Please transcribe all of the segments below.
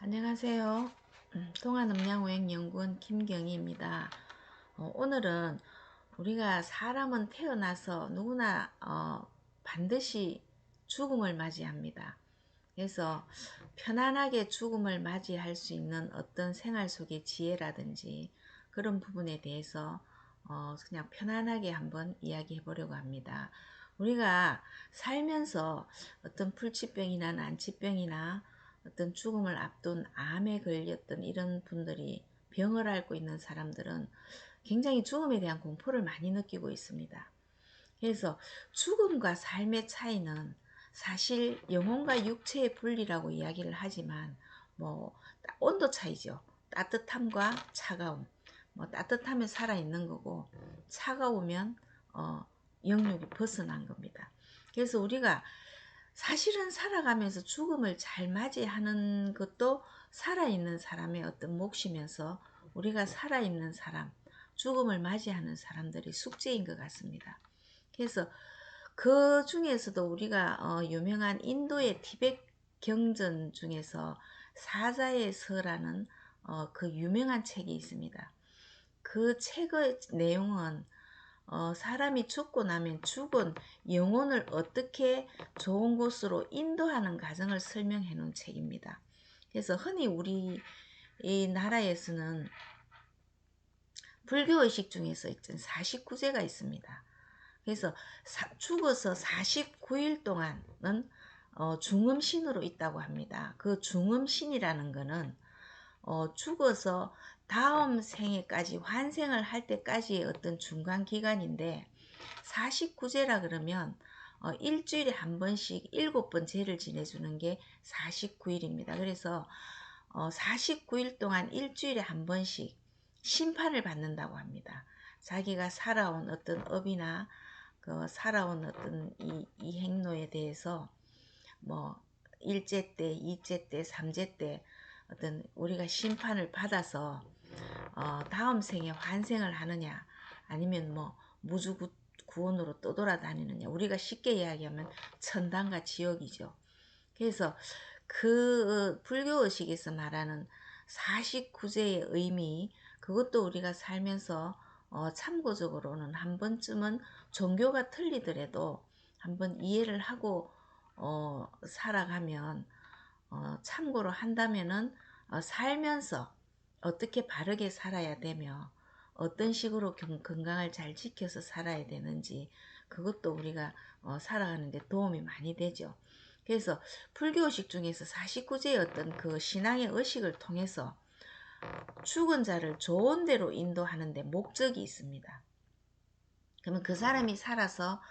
안녕하세요. 통한음양오행연구원 김경희입니다. 오늘은 우리가 사람은 태어나서 누구나 반드시 죽음을 맞이합니다. 그래서 편안하게 죽음을 맞이할 수 있는 어떤 생활 속의 지혜라든지 그런 부분에 대해서 그냥 편안하게 한번 이야기해 보려고 합니다. 우리가 살면서 어떤 불치병이나 난치병이나 어떤 죽음을 앞둔 암에 걸렸던 이런 분들이 병을 앓고 있는 사람들은 굉장히 죽음에 대한 공포를 많이 느끼고 있습니다. 그래서 죽음과 삶의 차이는 사실 영혼과 육체의 분리라고 이야기를 하지만 뭐 온도 차이죠. 따뜻함과 차가움. 따뜻하면 살아있는 거고 차가우면 영육이 벗어난 겁니다. 그래서 우리가 사실은 살아가면서 죽음을 잘 맞이하는 것도 살아있는 사람의 어떤 몫이면서 우리가 살아있는 사람, 죽음을 맞이하는 사람들이 숙제인 것 같습니다. 그래서 그 중에서도 우리가 유명한 인도의 티베트 경전 중에서 사자의 서라는 그 유명한 책이 있습니다. 그 책의 내용은 사람이 죽고 나면 죽은 영혼을 어떻게 좋은 곳으로 인도하는 과정을 설명해 놓은 책입니다. 그래서 흔히 우리 이 나라에서는 불교의식 중에서 있던 49제가 있습니다. 그래서 죽어서 49일 동안은 중음신으로 있다고 합니다. 그 중음신이라는 거는 죽어서 다음 생에까지 환생을 할 때까지의 어떤 중간 기간인데 49제라 그러면 일주일에 한 번씩 7번 제를 지내주는 게 49일입니다. 그래서 49일 동안 일주일에 한 번씩 심판을 받는다고 합니다. 자기가 살아온 어떤 업이나 그 살아온 어떤 이 행로에 대해서 뭐 1제 때, 2제 때, 3제 때 어떤 우리가 심판을 받아서 다음 생에 환생을 하느냐 아니면 뭐 무주 구원으로 떠돌아다니느냐 우리가 쉽게 이야기하면 천당과 지옥이죠. 그래서 그 불교의식에서 말하는 49제의 의미 그것도 우리가 살면서 참고적으로는 한 번쯤은 종교가 틀리더라도 한번 이해를 하고 살아가면 참고로 한다면은 살면서 어떻게 바르게 살아야 되며 어떤 식으로 건강을 잘 지켜서 살아야 되는지 그것도 우리가 살아가는 데 도움이 많이 되죠. 그래서 불교의식 중에서 49제의 어떤 그 신앙의 의식을 통해서 죽은 자를 좋은 데로 인도하는 데 목적이 있습니다. 그러면 그 사람이 살아서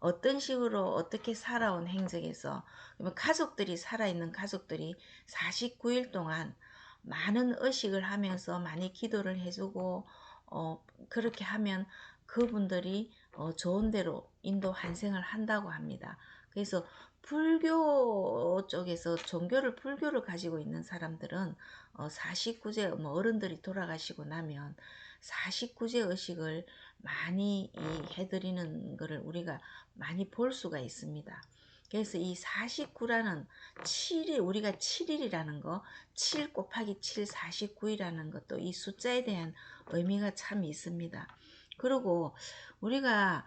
어떤 식으로 어떻게 살아온 행적에서 그러면 가족들이 살아있는 가족들이 49일 동안 많은 의식을 하면서 많이 기도를 해주고 그렇게 하면 그분들이 좋은 대로 인도 환생을 한다고 합니다. 그래서 불교 쪽에서 종교를 불교를 가지고 있는 사람들은 49제 어른들이 돌아가시고 나면 49제 의식을 많이 해드리는 것을 우리가 많이 볼 수가 있습니다. 그래서 이 49라는 7이 우리가 7일이라는 거, 7 곱하기 7, 49이라는 것도 이 숫자에 대한 의미가 참 있습니다. 그리고 우리가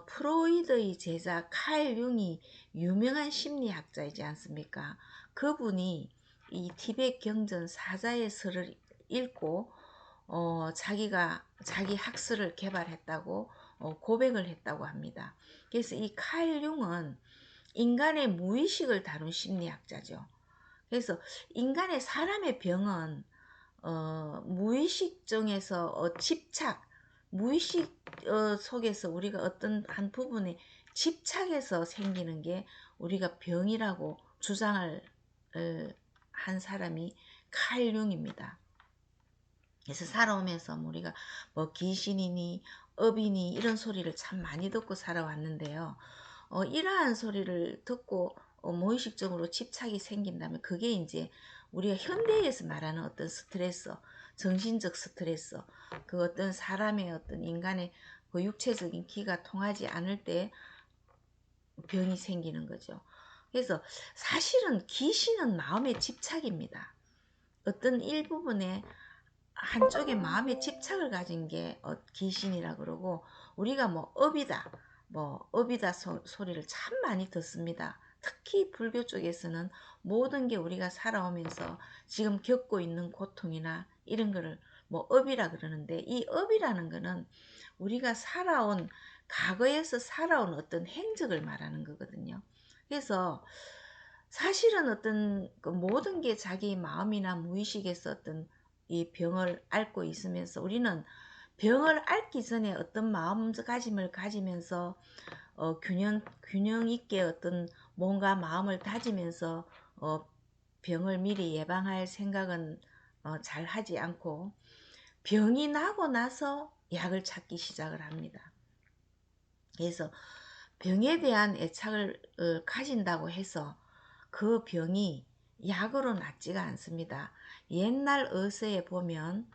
프로이드의 제자 칼 융이 유명한 심리학자이지 않습니까? 그분이 이 티베트 경전 사자의 설을 읽고 자기가 자기 학설을 개발했다고 고백을 했다고 합니다. 그래서 이 칼 융은 인간의 무의식을 다룬 심리학자죠. 그래서 인간의 사람의 병은 무의식 중에서 집착, 무의식 속에서 우리가 어떤 한 부분에 집착해서 생기는 게 우리가 병이라고 주장을 한 사람이 칼 융입니다. 그래서 살아오면서 우리가 뭐 귀신이니 업이니 이런 소리를 참 많이 듣고 살아왔는데요. 이러한 소리를 듣고 무의식적으로 집착이 생긴다면 그게 이제 우리가 현대에서 말하는 어떤 스트레스, 정신적 스트레스, 그 어떤 사람의 어떤 인간의 그 육체적인 기가 통하지 않을 때 병이 생기는 거죠. 그래서 사실은 귀신은 마음의 집착입니다. 어떤 일부분에 한쪽에 마음의 집착을 가진 게 귀신이라 그러고, 우리가 뭐 업이다, 뭐 업이다 소리를 참 많이 듣습니다. 특히 불교 쪽에서는 모든 게 우리가 살아오면서 지금 겪고 있는 고통이나 이런 거를 뭐 업이라 그러는데, 이 업이라는 거는 우리가 살아온, 과거에서 살아온 어떤 행적을 말하는 거거든요. 그래서 사실은 어떤 그 모든 게 자기 마음이나 무의식에서 어떤 이 병을 앓고 있으면서, 우리는 병을 앓기 전에 어떤 마음가짐을 가지면서 균형 있게 어떤 뭔가 마음을 다지면서 병을 미리 예방할 생각은 잘 하지 않고, 병이 나고 나서 약을 찾기 시작을 합니다. 그래서 병에 대한 애착을 가진다고 해서 그 병이 약으로 낫지가 않습니다. 옛날 의서에 보면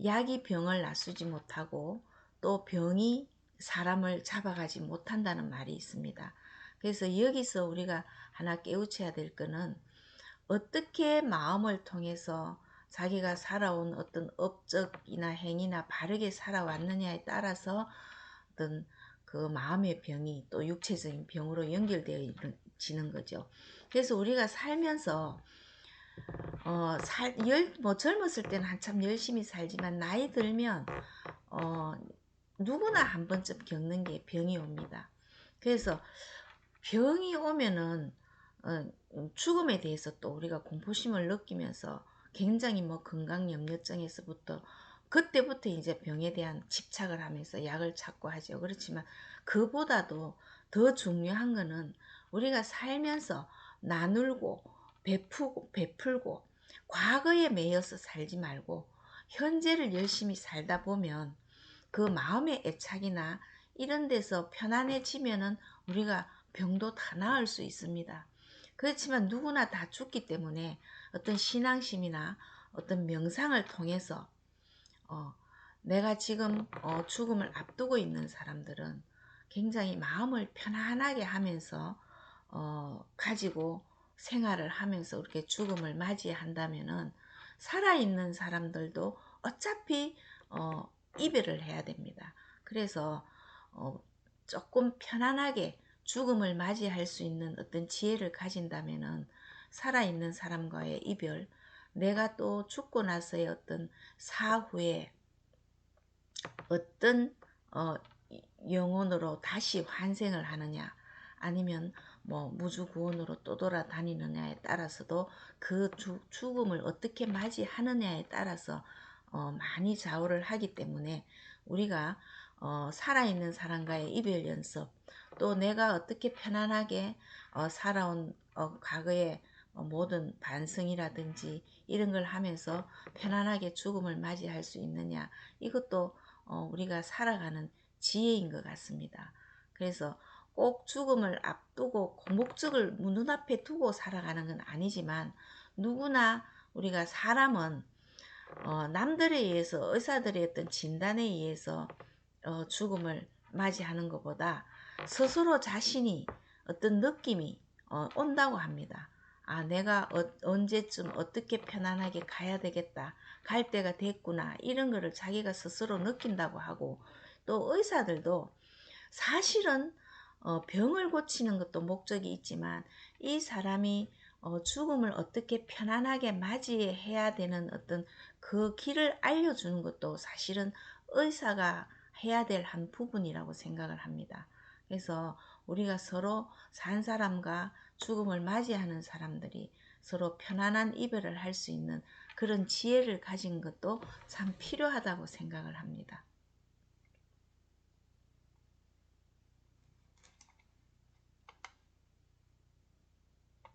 약이 병을 낫수지 못하고 또 병이 사람을 잡아가지 못한다는 말이 있습니다. 그래서 여기서 우리가 하나 깨우쳐야 될 거는, 어떻게 마음을 통해서 자기가 살아온 어떤 업적이나 행위나 바르게 살아왔느냐에 따라서 어떤 그 마음의 병이 또 육체적인 병으로 연결되어지는 거죠. 그래서 우리가 살면서 젊었을 때는 한참 열심히 살지만, 나이 들면 누구나 한 번쯤 겪는 게 병이 옵니다. 그래서 병이 오면은 죽음에 대해서 또 우리가 공포심을 느끼면서 굉장히 뭐 건강염려증에서부터, 그때부터 이제 병에 대한 집착을 하면서 약을 찾고 하죠. 그렇지만 그보다도 더 중요한 거는, 우리가 살면서 나누고 베풀고 과거에 매여서 살지 말고 현재를 열심히 살다 보면, 그 마음의 애착이나 이런 데서 편안해지면은 우리가 병도 다 나을 수 있습니다. 그렇지만 누구나 다 죽기 때문에 어떤 신앙심이나 어떤 명상을 통해서 어, 내가 지금 죽음을 앞두고 있는 사람들은 굉장히 마음을 편안하게 하면서 가지고 생활을 하면서 이렇게 죽음을 맞이한다면은, 살아있는 사람들도 어차피 이별을 해야 됩니다. 그래서 어, 조금 편안하게 죽음을 맞이할 수 있는 어떤 지혜를 가진다면은, 살아있는 사람과의 이별, 내가 또 죽고 나서의 어떤 사후에 어떤 영혼으로 다시 환생을 하느냐, 아니면 뭐 무주구원으로 또 돌아다니느냐에 따라서도 그 죽음을 어떻게 맞이하느냐에 따라서 많이 좌우를 하기 때문에, 우리가 살아있는 사람과의 이별 연습, 또 내가 어떻게 편안하게 살아온 과거의 모든 반성이라든지 이런 걸 하면서 편안하게 죽음을 맞이할 수 있느냐, 이것도 우리가 살아가는 지혜인 것 같습니다. 그래서 꼭 죽음을 앞두고 그 목적을 눈앞에 두고 살아가는 건 아니지만, 누구나 우리가 사람은 남들에 의해서, 의사들의 어떤 진단에 의해서 죽음을 맞이하는 것보다 스스로 자신이 어떤 느낌이 온다고 합니다. 아, 내가 언제쯤 어떻게 편안하게 가야 되겠다, 갈 때가 됐구나, 이런 거를 자기가 스스로 느낀다고 하고, 또 의사들도 사실은 병을 고치는 것도 목적이 있지만, 이 사람이 죽음을 어떻게 편안하게 맞이해야 되는 어떤 그 길을 알려주는 것도 사실은 의사가 해야 될 한 부분이라고 생각을 합니다. 그래서 우리가 서로 산 사람과 죽음을 맞이하는 사람들이 서로 편안한 이별을 할 수 있는 그런 지혜를 가진 것도 참 필요하다고 생각을 합니다.